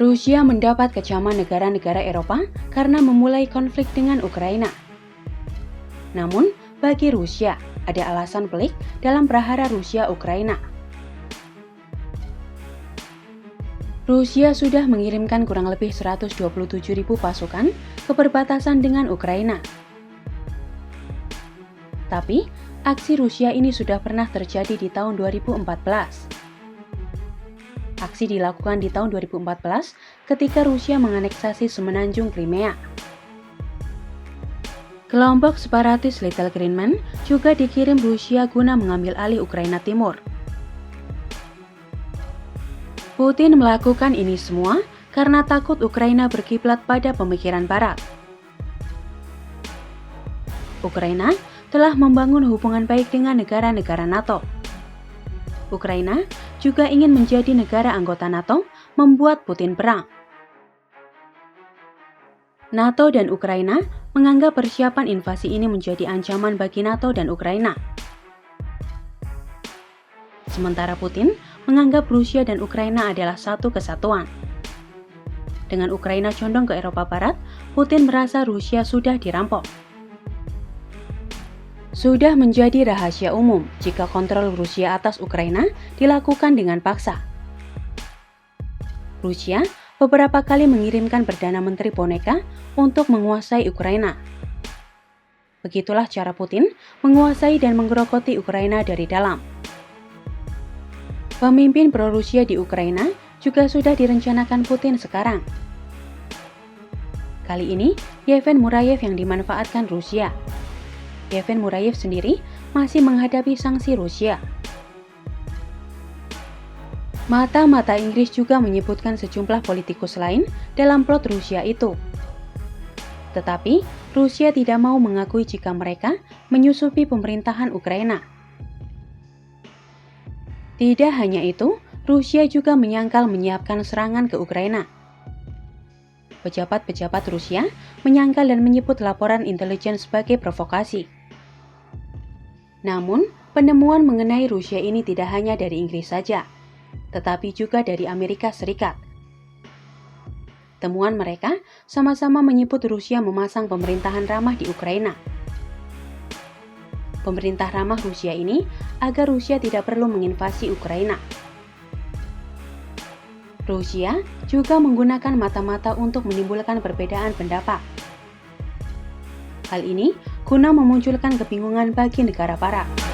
Rusia mendapat kecaman negara-negara Eropa karena memulai konflik dengan Ukraina. Namun, bagi Rusia, ada alasan pelik dalam prahara Rusia-Ukraina. Rusia sudah mengirimkan kurang lebih 127.000 pasukan ke perbatasan dengan Ukraina. Tapi, aksi Rusia ini sudah pernah terjadi di tahun 2014. Aksi dilakukan di tahun 2014 ketika Rusia menganeksasi semenanjung Crimea. Kelompok separatis Little Green Men juga dikirim Rusia guna mengambil alih Ukraina Timur. Putin melakukan ini semua karena takut Ukraina berkiblat pada pemikiran Barat. Ukraina telah membangun hubungan baik dengan negara-negara NATO. Ukraina juga ingin menjadi negara anggota NATO, membuat Putin perang. NATO dan Ukraina menganggap persiapan invasi ini menjadi ancaman bagi NATO dan Ukraina. Sementara Putin menganggap Rusia dan Ukraina adalah satu kesatuan. Dengan Ukraina condong ke Eropa Barat, Putin merasa Rusia sudah dirampok. Sudah menjadi rahasia umum jika kontrol Rusia atas Ukraina dilakukan dengan paksa. Rusia beberapa kali mengirimkan Perdana Menteri boneka untuk menguasai Ukraina. Begitulah cara Putin menguasai dan menggerogoti Ukraina dari dalam. Pemimpin pro-Rusia di Ukraina juga sudah direncanakan Putin sekarang. Kali ini, Yevhen Murayev yang dimanfaatkan Rusia. Yevhen Murayev sendiri masih menghadapi sanksi Rusia. Mata-mata Inggris juga menyebutkan sejumlah politikus lain dalam plot Rusia itu. Tetapi, Rusia tidak mau mengakui jika mereka menyusupi pemerintahan Ukraina. Tidak hanya itu, Rusia juga menyangkal menyiapkan serangan ke Ukraina. Pejabat-pejabat Rusia menyangkal dan menyebut laporan intelijen sebagai provokasi. Namun, penemuan mengenai Rusia ini tidak hanya dari Inggris saja, tetapi juga dari Amerika Serikat. Temuan mereka sama-sama menyebut Rusia memasang pemerintahan ramah di Ukraina. Pemerintah ramah Rusia ini agar Rusia tidak perlu menginvasi Ukraina. Rusia juga menggunakan mata-mata untuk menimbulkan perbedaan pendapat. Hal ini guna memunculkan kebingungan bagi negara Barat.